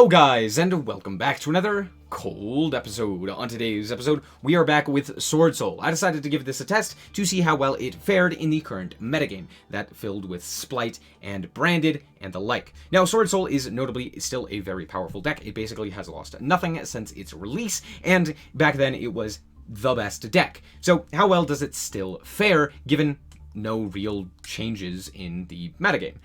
Hello guys, and welcome back to another cold episode. On today's episode, we are back with Swordsoul. I decided to give this a test to see how well it fared in the current metagame, that filled with Splight and Branded and the like. Now, Swordsoul is notably still a very powerful deck. It basically has lost nothing since its release, and back then it was the best deck. So how well does it still fare, given no real changes in the metagame?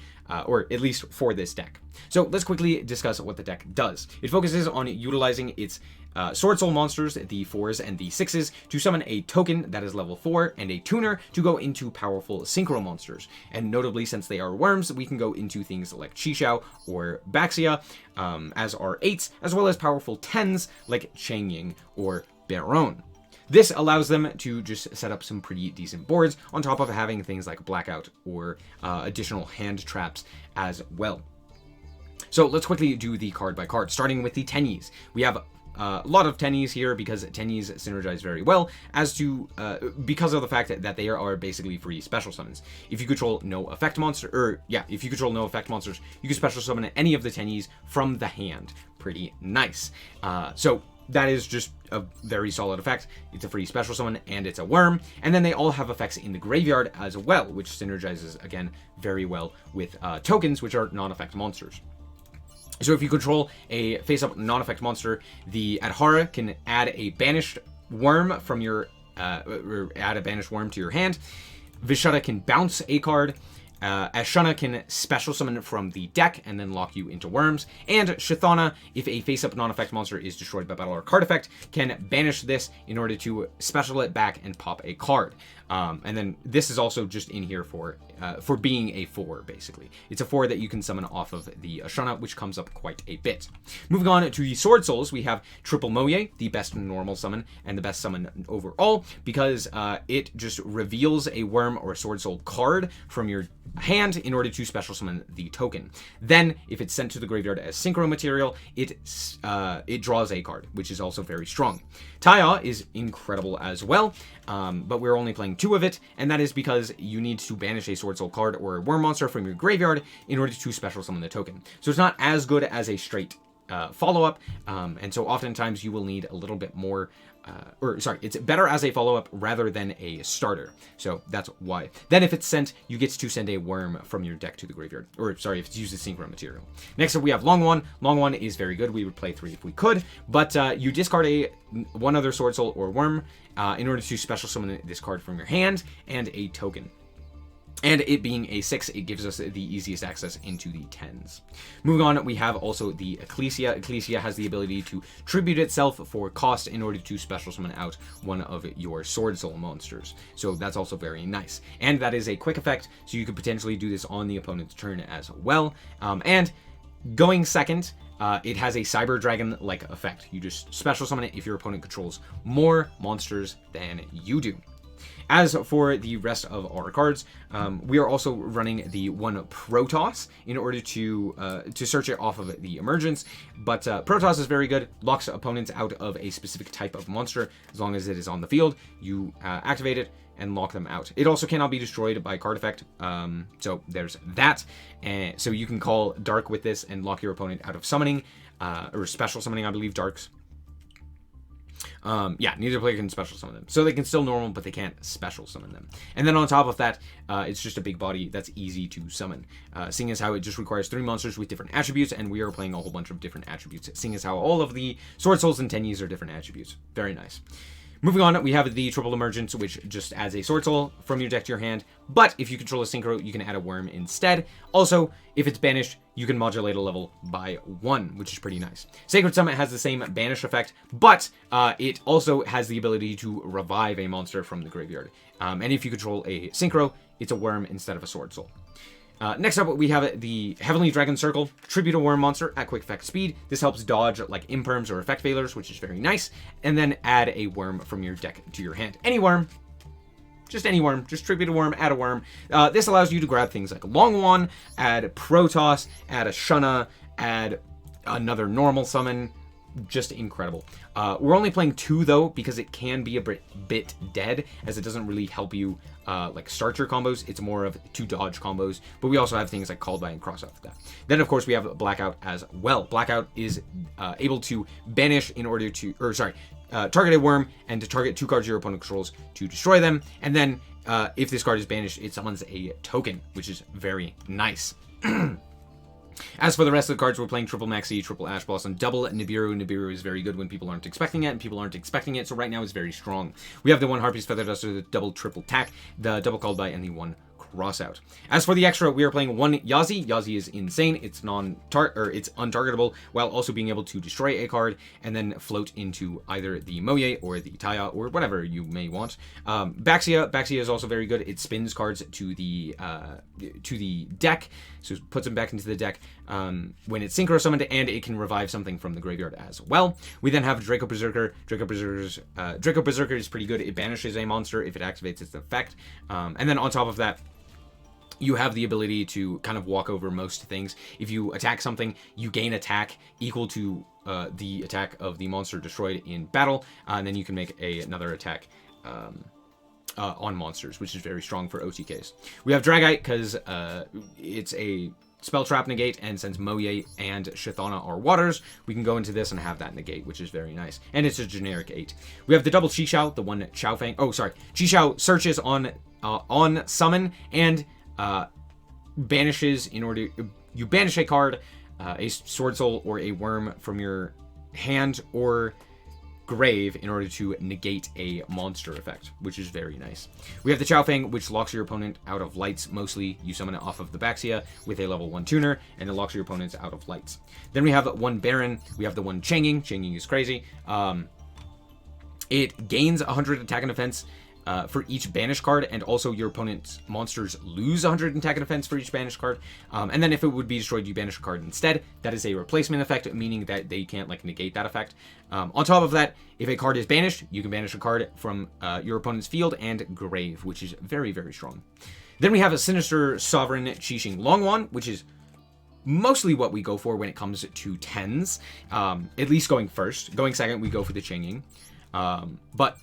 Or at least for this deck. So let's quickly discuss what the deck does. It focuses on utilizing its Swordsoul monsters, the 4s and the 6s, to summon a token that is level 4 and a tuner to go into powerful synchro monsters. And notably, since they are worms, we can go into things like Chixiao or Baxia as our 8s, as well as powerful 10s like Changying or Baron. This allows them to just set up some pretty decent boards on top of having things like Blackout or additional hand traps as well. So let's quickly do the card by card, starting with the Tennies. We have a lot of Tennies here because Tennies synergize very well because of the fact that they are basically free special summons. If you control no effect monsters, you can special summon any of the Tennies from the hand. Pretty nice. So that is just a very solid effect. It's a free special summon, and it's a worm. And then they all have effects in the graveyard as well, which synergizes, again, very well with tokens, which are non-effect monsters. So if you control a face-up non-effect monster, the Adhara can add a banished worm from your, or add a banished worm to your hand. Vishuddha can bounce a card. Ashana can special summon from the deck and then lock you into worms. And Shithana, if a face-up non-effect monster is destroyed by battle or card effect, can banish this in order to special it back and pop a card. And then this is also just in here for being a 4, basically. It's a 4 that you can summon off of the Ashana, which comes up quite a bit. Moving on to the Swordsouls, we have Triple Moye, the best normal summon and the best summon overall, because it just reveals a worm or Swordsoul card from your hand in order to special summon the token. Then, if it's sent to the graveyard as synchro material, it draws a card, which is also very strong. Taya is incredible as well, but we're only playing 2 of it, and that is because you need to banish a Swordsoul card or a worm monster from your graveyard in order to special summon the token. So it's not as good as a straight follow-up, and so oftentimes you will need a little bit more, it's better as a follow-up rather than a starter. So that's why. Then if it's sent, you get to send a worm from your deck to the graveyard. If it's used as synchro material. Next up we have Long One. Long One is very good. We would play 3 if we could, but you discard one other Swordsoul or worm in order to special summon this card from your hand and a token. And it being a 6, it gives us the easiest access into the 10s. Moving on, we have also the Ecclesia. Ecclesia has the ability to tribute itself for cost in order to special summon out one of your Swordsoul monsters. So that's also very nice. And that is a quick effect, so you could potentially do this on the opponent's turn as well. And going second, it has a Cyber Dragon-like effect. You just special summon it if your opponent controls more monsters than you do. As for the rest of our cards, we are also running the one Protoss in order to search it off of the emergence. But Protoss is very good, locks opponents out of a specific type of monster as long as it is on the field. You activate it and lock them out. It also cannot be destroyed by card effect, so there's that. And so you can call Dark with this and lock your opponent out of summoning, or special summoning, I believe, Darks. Neither player can special summon them. So they can still normal, but they can't special summon them. And then on top of that, it's just a big body that's easy to summon. Seeing as how it just requires 3 monsters with different attributes, and we are playing a whole bunch of different attributes. Seeing as how all of the Swordsouls and Tennies are different attributes. Very nice. Moving on, we have the Triple Emergence, which just adds a Swordsoul from your deck to your hand. But if you control a synchro, you can add a worm instead. Also, if it's banished, you can modulate a level by 1, which is pretty nice. Sacred Summit has the same banish effect, but it also has the ability to revive a monster from the graveyard. And if you control a synchro, it's a worm instead of a Swordsoul. Next up, we have the Heavenly Dragon Circle. Tribute a worm monster at quick effect speed. This helps dodge like imperms or effect failures, which is very nice. And then add a worm from your deck to your hand. Any worm. Just any worm. Just tribute a worm, add a worm. This allows you to grab things like Long One, add Protoss, add Ashana, add another normal summon, just incredible. We're only playing 2 though, because it can be a bit dead, as it doesn't really help you like start your combos. It's more of 2 dodge combos, but we also have things like Called By and Cross Off that. Then of course we have Blackout as well. Blackout is able to banish in order to, target a worm and to target 2 cards your opponent controls to destroy them, and then if this card is banished, it summons a token, which is very nice. As for the rest of the cards, we're playing triple Maxi, triple Ash Blossom, double Nibiru. Nibiru is very good when people aren't expecting it, and people aren't expecting it, so right now it's very strong. We have the 1 Harpy's Feather Duster, the double triple Tack, the double Called By, and the 1 Crossout. As for the extra, we are playing 1 Yazi. Yazi is insane. It's it's untargetable, while also being able to destroy a card and then float into either the Moye or the Taya or whatever you may want. Baxia is also very good. It spins cards to the deck, so it puts them back into the deck when it's synchro summoned, and it can revive something from the graveyard as well. We then have Draco Berserker. Draco Berserker is pretty good. It banishes a monster if it activates its effect, and then on top of that, you have the ability to kind of walk over most things. If you attack something, you gain attack equal to the attack of the monster destroyed in battle, and then you can make another attack on monsters, which is very strong for OTKs. We have Dragite because it's a spell trap negate, and since Moye and Shithana are waters, we can go into this and have that negate, which is very nice. And it's a generic 8. We have the double Chi-Xiao, the 1 Chao Fang. Oh, sorry. Chi-Xiao searches on summon and banishes in order... You banish a card, a Swordsoul or a Worm from your hand or grave in order to negate a monster effect, which is very nice. We have the Chao Fang, which locks your opponent out of lights. Mostly you summon it off of the Baxia with a level 1 tuner, and it locks your opponents out of lights. Then we have 1 Baron. We have the 1 Changing. Changing is crazy. It gains 100 attack and defense for each banished card, and also your opponent's monsters lose 100 attack and defense for each banished card. And then if it would be destroyed, you banish a card instead. That is a replacement effect, meaning that they can't like negate that effect. On top of that, if a card is banished, you can banish a card from your opponent's field and grave, which is very, very strong. Then we have a Sinister Sovereign Qixing Longwan, which is mostly what we go for when it comes to 10s. At least going first. Going second, we go for the Changing. But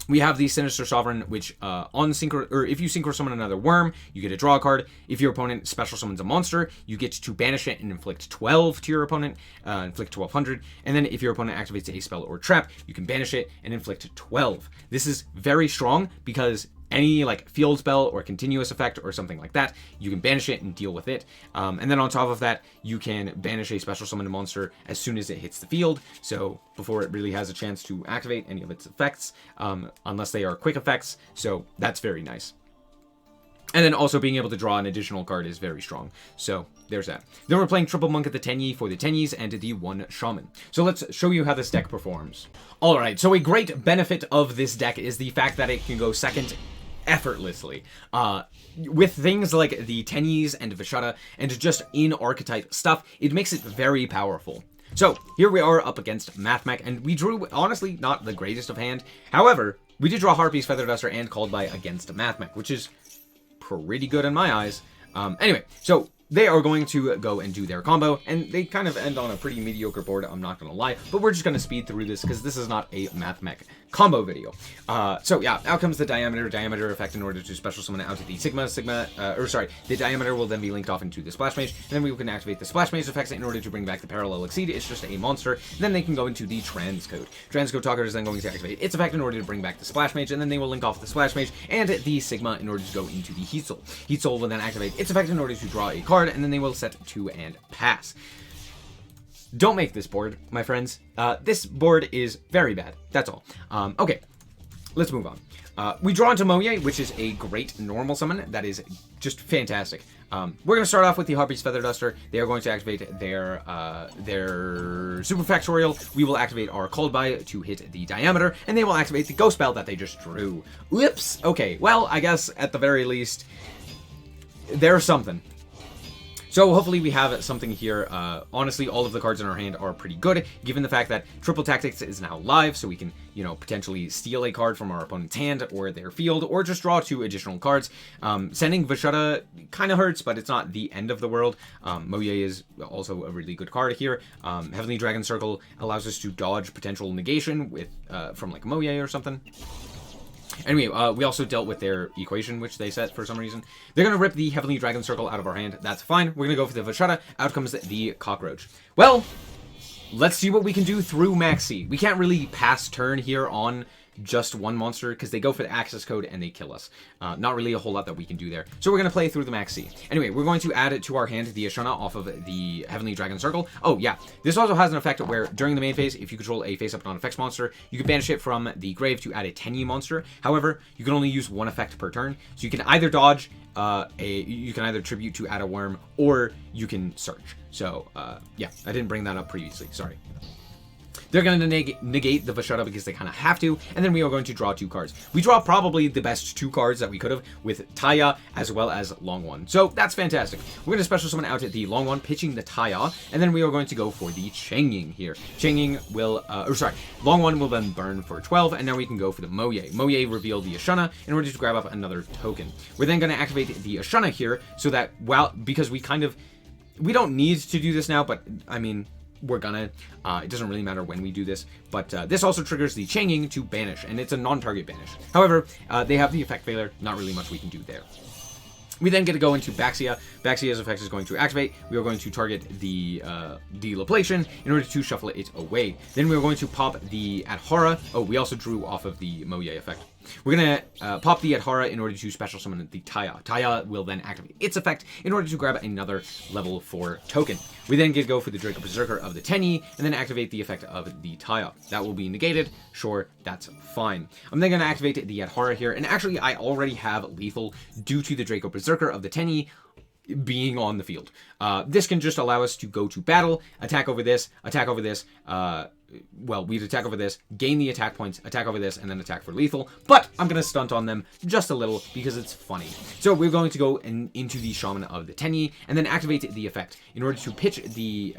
we have the Sinister Sovereign, which if you synchro summon another worm, you get to draw a card. If your opponent special summons a monster, you get to banish it and inflict 12 to your opponent, inflict 1200. And then if your opponent activates a spell or trap, you can banish it and inflict 12. This is very strong because any like field spell or continuous effect or something like that, you can banish it and deal with it. And then on top of that, you can banish a special summoned monster as soon as it hits the field, so before it really has a chance to activate any of its effects, unless they are quick effects, so that's very nice. And then also being able to draw an additional card is very strong. So there's that. Then we're playing Triple Monk at the Tenyi for the Tenyis and the 1 Shaman. So let's show you how this deck performs. Alright, so a great benefit of this deck is the fact that it can go second effortlessly. With things like the Tenyis and Vishada and just in archetype stuff, it makes it very powerful. So here we are up against Mathmech, and we drew, honestly, not the greatest of hand. However, we did draw Harpy's Feather Duster and Called By against Mathmech, which is pretty good in my eyes. Anyway, so they are going to go and do their combo, and they kind of end on a pretty mediocre board, I'm not gonna lie, but we're just gonna speed through this because this is not a Mathmech combo video. So yeah, out comes the diameter effect in order to special summon it out to the the diameter will then be linked off into the Splash Mage, and then we can activate the Splash Mage effects in order to bring back the Parallel Exceed. It's just a monster. Then they can go into the Transcode. Transcode Talker is then going to activate its effect in order to bring back the Splash Mage, and then they will link off the Splash Mage and the Sigma in order to go into the Heat Soul. Heat Soul will then activate its effect in order to draw a card, and then they will set 2 and pass. Don't make this board, my friends. This board is very bad. That's all. Okay, let's move on. We draw into Moye, which is a great normal summon that is just fantastic. We're going to start off with the Harpy's Feather Duster. They are going to activate their Super Factorial. We will activate our Called By to hit the diameter, and they will activate the Ghost Spell that they just drew. Whoops. Okay, well, I guess at the very least, there's something. So hopefully we have something here. Honestly, all of the cards in our hand are pretty good, given the fact that Triple Tactics is now live, so we can, you know, potentially steal a card from our opponent's hand or their field, or just draw 2 additional cards. Sending Vashetta kind of hurts, but it's not the end of the world. Moye is also a really good card here. Heavenly Dragon Circle allows us to dodge potential negation with from like Moye or something. Anyway, we also dealt with their equation, which they set for some reason. They're going to rip the Heavenly Dragon Circle out of our hand. That's fine. We're going to go for the Vashetta. Out comes the Cockroach. Well, let's see what we can do through Maxi. We can't really pass turn here on just one monster because they go for the access code and they kill us. Not really a whole lot that we can do there. So we're going to play through the Maxi. Anyway, we're going to add it to our hand the Ashana off of the Heavenly Dragon Circle. Oh, yeah. This also has an effect where during the main phase, if you control a face-up non-effects monster, you can banish it from the grave to add a 10E monster. However, you can only use 1 effect per turn. So you can either dodge you can either tribute to add a worm, or you can search. So, yeah, I didn't bring that up previously. Sorry. They're going to negate the Vashetta because they kind of have to, and then we are going to draw 2 cards. We draw probably the best 2 cards that we could have with Taya as well as Long One. So that's fantastic. We're going to special summon out the Long One, pitching the Taya, and then we are going to go for the Changying here. Changying will, Long One will then burn for 12, and now we can go for the Moye. Moye reveal the Ashana in order to grab up another token. We're then going to activate the Ashana here so that, because we don't need to do this now, but I mean, we're gonna. It doesn't really matter when we do this, but this also triggers the Changying to banish, and it's a non-target banish. However, they have the effect failure. Not really much we can do there. We then get to go into Baxia. Baxia's effect is going to activate. We are going to target the Laplation in order to shuffle it away. Then we are going to pop the Adhara. Oh, we also drew off of the Moye effect. We're going to pop the Adhara in order to special summon the Taya. Taya will then activate its effect in order to grab another level 4 token. We then get to go for the Draco Berserker of the 10E and then activate the effect of the Taya. That will be negated. Sure, that's fine. I'm then going to activate the Adhara here, and actually I already have lethal due to the Draco Berserker of the 10E being on the field. This can just allow us to go to battle, attack over this, well, we'd attack over this, gain the attack points, attack over this, and then attack for lethal. But I'm going to stunt on them just a little because it's funny. So we're going to go into the Shaman of the 10E and then activate the effect in order to pitch the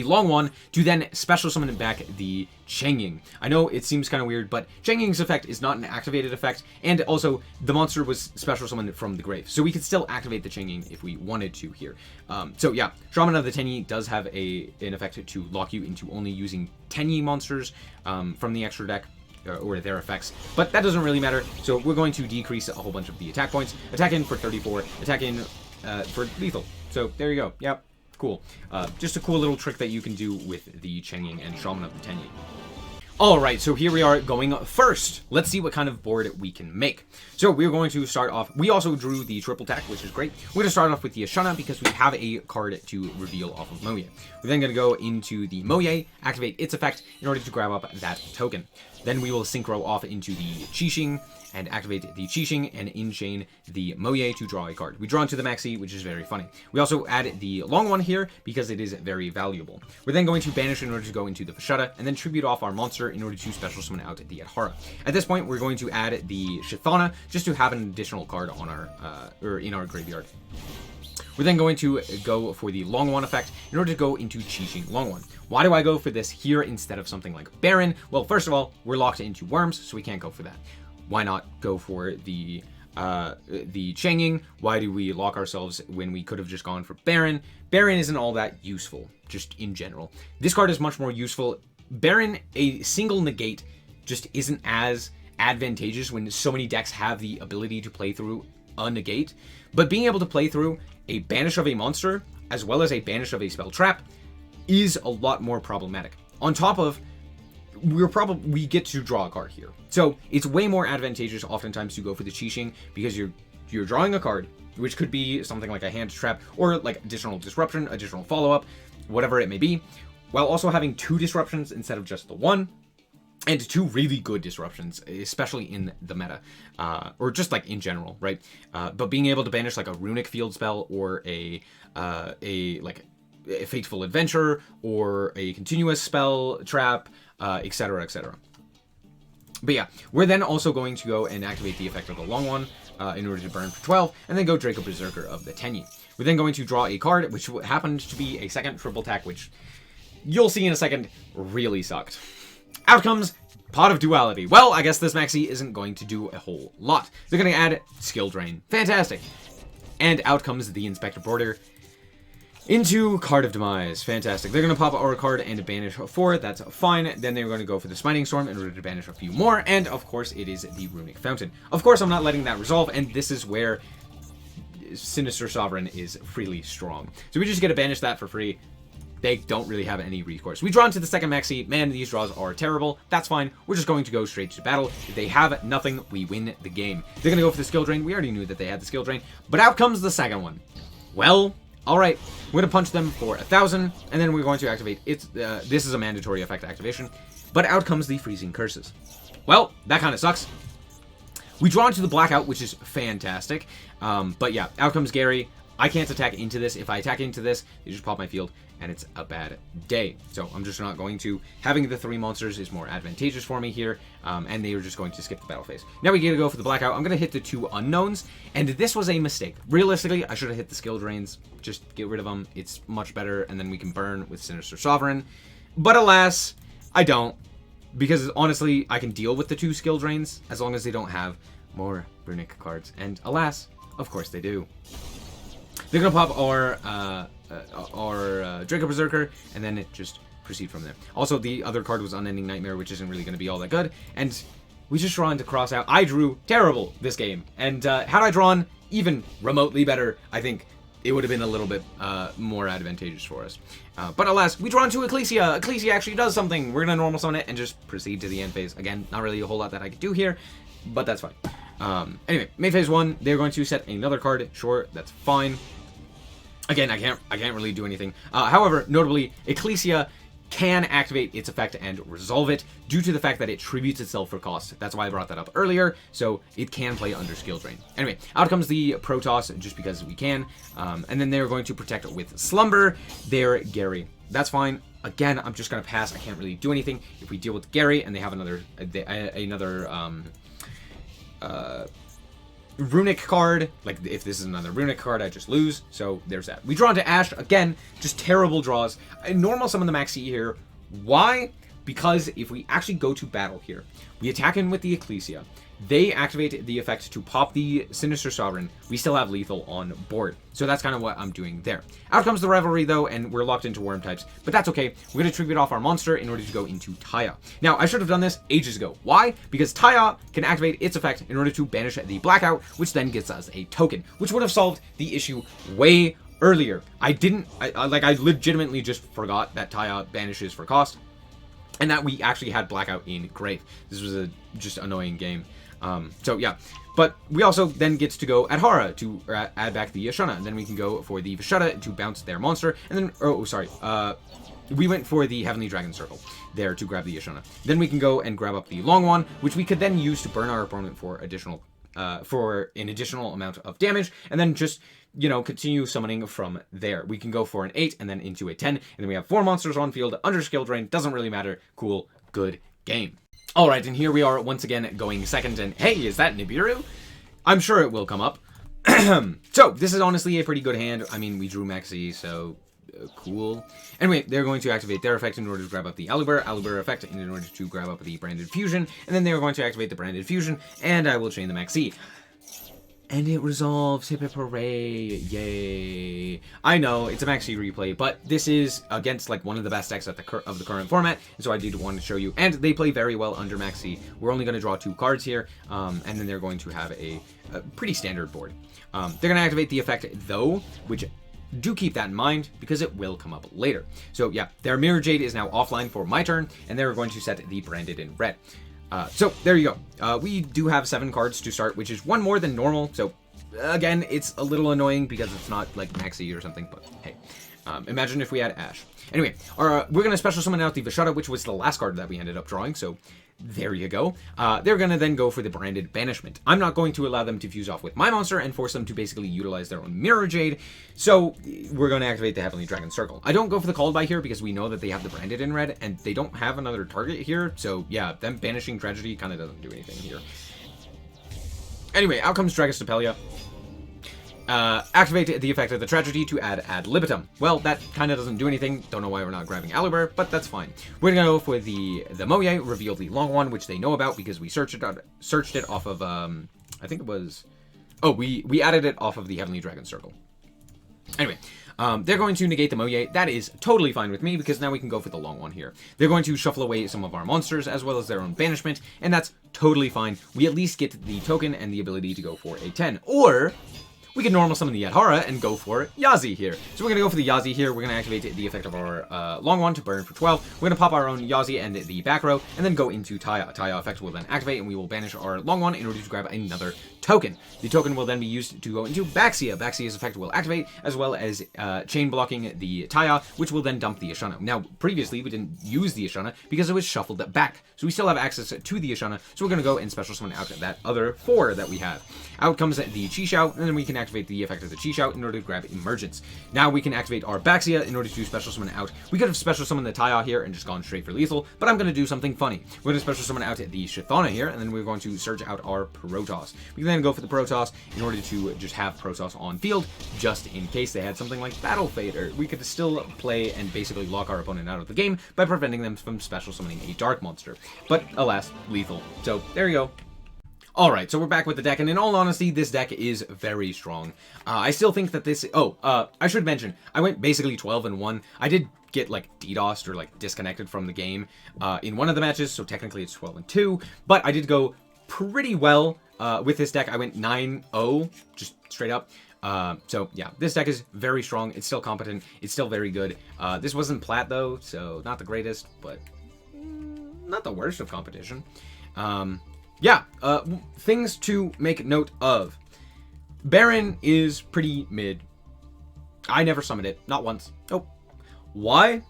Long One to then special summon back the Changying. I know it seems kind of weird, but Changying's effect is not an activated effect, and also the monster was special summoned from the grave, so we could still activate the Changying if we wanted to here. So yeah, Shaman of the 10E does have an effect to lock you into only using 10E monsters from the extra deck, or their effects, but that doesn't really matter, so we're going to decrease a whole bunch of the attack points. Attack in for 34, attack in for lethal. So there you go. Yep. Cool. Just a cool little trick that you can do with the Changying and Shaman of the 10E. Alright, so here we are going first. Let's see what kind of board we can make. So we're going to start off, we also drew the triple tack, which is great. We're going to start off with the Ashana because we have a card to reveal off of Moye. We're then going to go into the Moye, activate its effect in order to grab up that token. Then we will synchro off into the Qixing and activate the Qixing and in-chain the Moye to draw a card. We draw into the Maxi, which is very funny. We also add the Long One here because it is very valuable. We're then going to banish in order to go into the Vashetta and then tribute off our monster in order to special summon out the Adhara. At this point, we're going to add the Shithana just to have an additional card on our in our graveyard. We're then going to go for the Long One effect in order to go into Qixing Long One. Why do I go for this here instead of something like Baron? Well, first of all, we're locked into worms, so we can't go for that. Why not go for the Changying? Why do we lock ourselves when we could have just gone for Baron? Baron isn't all that useful, just in general. This card is much more useful. Baron, a single negate, just isn't as advantageous when so many decks have the ability to play through a negate. But being able to play through a banish of a monster, as well as a banish of a spell trap, is a lot more problematic. On top of, we get to draw a card here. So it's way more advantageous oftentimes to go for the Qixing because you're drawing a card, which could be something like a hand trap or like additional disruption, additional follow-up, whatever it may be, while also having 2 disruptions instead of just the 1. And 2 really good disruptions, especially in the meta, or just like in general, right? But being able to banish like a runic field spell or a fateful adventure or a continuous spell trap, etc., etc. But yeah, we're then also going to go and activate the effect of the Long One in order to burn for 12, and then go Draco Berserker of the 10E. We're then going to draw a card, which happened to be a second triple attack, which you'll see in a second really sucked. Out comes Pot of Duality. Well, I guess this maxi isn't going to do a whole lot. They're going to add Skill Drain. Fantastic. And out comes the Inspector Border into Card of Demise. Fantastic. They're going to pop our card and banish 4. That's fine. Then they're going to go for the Smiting Storm in order to banish a few more. And, of course, it is the Runic Fountain. Of course, I'm not letting that resolve, and this is where Sinister Sovereign is freely strong. So we just get to banish that for free. They don't really have any recourse. We draw into the second maxi. Man, these draws are terrible. That's fine. We're just going to go straight to battle. If they have nothing, we win the game. They're going to go for the Skill Drain. We already knew that they had the Skill Drain. But out comes the second one. Well, alright. We're going to punch them for 1,000. And then we're going to activate its... this is a mandatory effect activation. But out comes the Freezing Curses. Well, that kind of sucks. We draw into the Blackout, which is fantastic. But yeah, out comes Gary. I can't attack into this. If I attack into this, they just pop my field, and it's a bad day. So I'm just not going to. Having the 3 monsters is more advantageous for me here, and they are just going to skip the battle phase. Now we get to go for the Blackout. I'm going to hit the 2 unknowns, and this was a mistake. Realistically, I should have hit the Skill Drains. Just get rid of them. It's much better, and then we can burn with Sinister Sovereign. But alas, I don't, because honestly, I can deal with the 2 Skill Drains as long as they don't have more Runic cards. And alas, of course they do. They're going to pop our Draco Berserker, and then just proceed from there. Also, the other card was Unending Nightmare, which isn't really going to be all that good. And we just draw into Cross Out. I drew terrible this game. And had I drawn even remotely better, I think it would have been a little bit more advantageous for us. But alas, we draw into Ecclesia. Ecclesia actually does something. We're going to normal summon it and just proceed to the end phase. Again, not really a whole lot that I could do here, but that's fine. Anyway, main phase 1, they're going to set another card. Sure, that's fine. Again, I can't really do anything. However, notably, Ecclesia can activate its effect and resolve it due to the fact that it tributes itself for cost. That's why I brought that up earlier, so it can play under Skill Drain. Anyway, out comes the Protoss, just because we can. And then they're going to protect it with Slumber. They're Gary. That's fine. Again, I'm just going to pass. I can't really do anything. If we deal with Gary and they have another Runic card, like if this is another Runic card, I just lose. So there's that. We draw into Ash. Again, just terrible draws. I normal summon the maxi here. Why? Because if we actually go to battle here, we attack in with the Ecclesia. They activate the effect to pop the Sinister Sovereign. We still have lethal on board. So that's kind of what I'm doing there. Out comes the Revelry, though, and we're locked into Worm types. But that's okay. We're going to tribute off our monster in order to go into Taya. Now, I should have done this ages ago. Why? Because Taya can activate its effect in order to banish the Blackout, which then gets us a token, which would have solved the issue way earlier. I legitimately just forgot that Taya banishes for cost, and that we actually had Blackout in Grave. This was a just annoying game. So yeah, but we also then get to go at Hara to add back the Yashuna, and then we can go for the Vishada to bounce their monster, and then, we went for the Heavenly Dragon Circle there to grab the Yashuna. Then we can go and grab up the Long One, which we could then use to burn our opponent for an additional amount of damage, and then just, you know, continue summoning from there. We can go for an 8 and then into a 10, and then we have 4 monsters on field under Skill Drain. Doesn't really matter. Cool, good game. Alright, and here we are once again going second, and hey, is that Nibiru? I'm sure it will come up. So, this is honestly a pretty good hand. I mean, we drew Maxi, so cool. Anyway, they're going to activate their effect in order to grab up the Aluber effect in order to grab up the Branded Fusion, and then they're going to activate the Branded Fusion, and I will chain the Maxi. And it resolves. Hip hip hooray. Yay. I know, it's a Maxi replay, but this is against like one of the best decks of the current format, and so I did want to show you. And they play very well under Maxi. We're only going to draw 2 cards here, and then they're going to have a pretty standard board. They're going to activate the effect, though, which do keep that in mind, because it will come up later. So yeah, their Mirror Jade is now offline for my turn, and they're going to set the Branded in red. So there you go. We do have 7 cards to start, which is 1 more than normal. So again, it's a little annoying because it's not like Maxi or something, but hey, imagine if we had Ash. Anyway, we're going to special summon out the Vishada, which was the last card that we ended up drawing. So there you go. They're going to then go for the Branded Banishment. I'm not going to allow them to fuse off with my monster and force them to basically utilize their own Mirror Jade. So we're going to activate the Heavenly Dragon Circle. I don't go for the Called By here because we know that they have the Branded in red and they don't have another target here. So yeah, them banishing Tragedy kind of doesn't do anything here. Anyway, out comes Dragostapelia. activate the effect of the tragedy to add ad libitum. Well, that kind of doesn't do anything. Don't know why we're not grabbing Aluber, but that's fine. We're gonna go for the Moye, reveal the long one, which they know about because we searched it off of I think it was, oh, we added it off of the Heavenly Dragon Circle. Anyway, they're going to negate the Moye. That is totally fine with me because now we can go for the long one here. They're going to shuffle away some of our monsters as well as their own banishment, and that's totally fine. We at least get the token and the ability to go for a 10. Or we can normal summon the Yadhara and go for Yazi here. So we're going to go for the Yazi here. We're going to activate the effect of our long one to burn for 12. We're going to pop our own Yazi and the back row, and then go into Taya. Taya effect will then activate, and we will banish our long one in order to grab another token. The token will then be used to go into Baxia. Baxia's effect will activate, as well as chain blocking the Taya, which will then dump the Ashana. Now, previously, we didn't use the Ashana because it was shuffled back. So we still have access to the Ashana, so we're going to go and special summon out that other 4 that we have. Out comes the Chi-Shao, and then we can activate the effect of the Chi-Shao in order to grab Emergence. Now we can activate our Baxia in order to special summon out. We could have special summoned the Taya here and just gone straight for lethal, but I'm going to do something funny. We're going to special summon out the Shithana here, and then we're going to search out our Protoss. We can then go for the Protoss in order to just have Protoss on field, just in case they had something like Battle Fader. We could still play and basically lock our opponent out of the game by preventing them from special summoning a Dark Monster. But alas, lethal. So there you go. Alright, so we're back with the deck, and in all honesty, this deck is very strong. I still think that this... I should mention, I went basically 12-1. I did get, like, DDoSed or, like, disconnected from the game in one of the matches, so technically it's 12-2. But I did go pretty well with this deck. I went 9-0, just straight up. So, yeah, this deck is very strong. It's still competent. It's still very good. This wasn't plat, though, so not the greatest, but not the worst of competition. Yeah, things to make note of. Baron is pretty mid. I never summoned it. Not once. Nope. Why?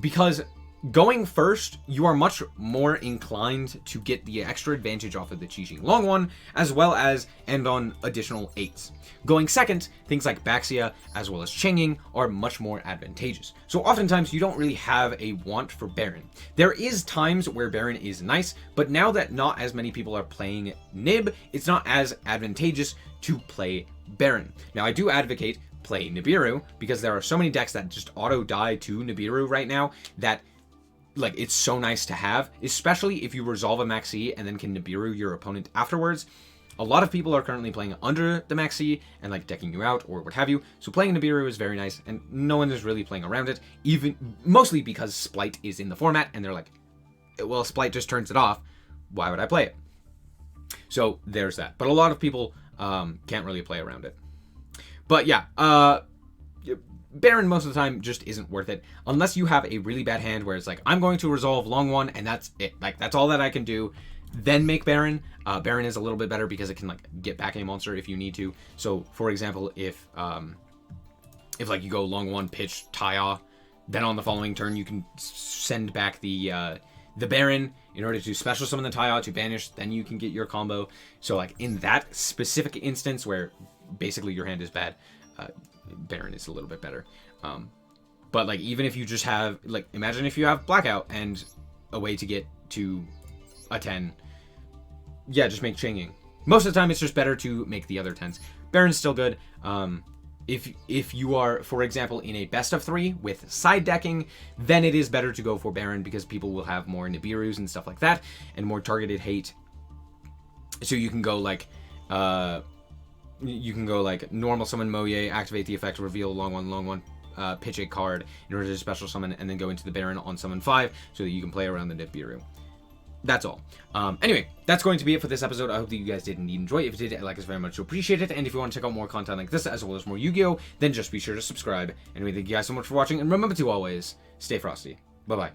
Because going first, you are much more inclined to get the extra advantage off of the Qixing Long One, as well as end on additional 8s. Going second, things like Baxia, as well as Changing, are much more advantageous. So oftentimes, you don't really have a want for Baron. There is times where Baron is nice, but now that not as many people are playing Nib, it's not as advantageous to play Baron. Now, I do advocate play Nibiru, because there are so many decks that just auto-die to Nibiru right now, that like, it's so nice to have, especially if you resolve a Maxi and then can Nibiru your opponent afterwards. A lot of people are currently playing under the Maxi and, like, decking you out or what have you, so playing Nibiru is very nice, and no one is really playing around it, mostly because Splight is in the format, and they're like, well, Splight just turns it off, why would I play it? So, there's that. But a lot of people can't really play around it. But, yeah, Baron most of the time just isn't worth it unless you have a really bad hand where it's like, I'm going to resolve long one and that's it. Like, that's all that I can do. Then make Baron. Baron is a little bit better because it can, like, get back a monster if you need to. So, for example, if like you go long one, pitch, Taya, then on the following turn you can send back the Baron in order to special summon the Taya to banish, then you can get your combo. So, like, in that specific instance where basically your hand is bad, Baron is a little bit better. But, like, even if you just have, like, imagine if you have Blackout and a way to get to a 10. Yeah, just make Changing. Most of the time, it's just better to make the other 10s. Baron's still good. If you are, for example, in a best of 3 with side decking, then it is better to go for Baron because people will have more Nibirus and stuff like that, and more targeted hate. So you can go, like, normal summon Moye, activate the effect, reveal long one, pitch a card in order to special summon, and then go into the Baron on summon 5 so that you can play around the Nibiru. That's all. Anyway, that's going to be it for this episode. I hope that you guys did indeed enjoy. If you did, like us very much, so appreciate it. And if you want to check out more content like this, as well as more Yu-Gi-Oh!, then just be sure to subscribe. Anyway, thank you guys so much for watching, and remember to always stay frosty. Bye-bye.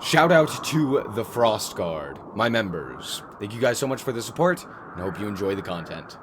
Shout out to the Frost Guard, my members. Thank you guys so much for the support, and I hope you enjoy the content.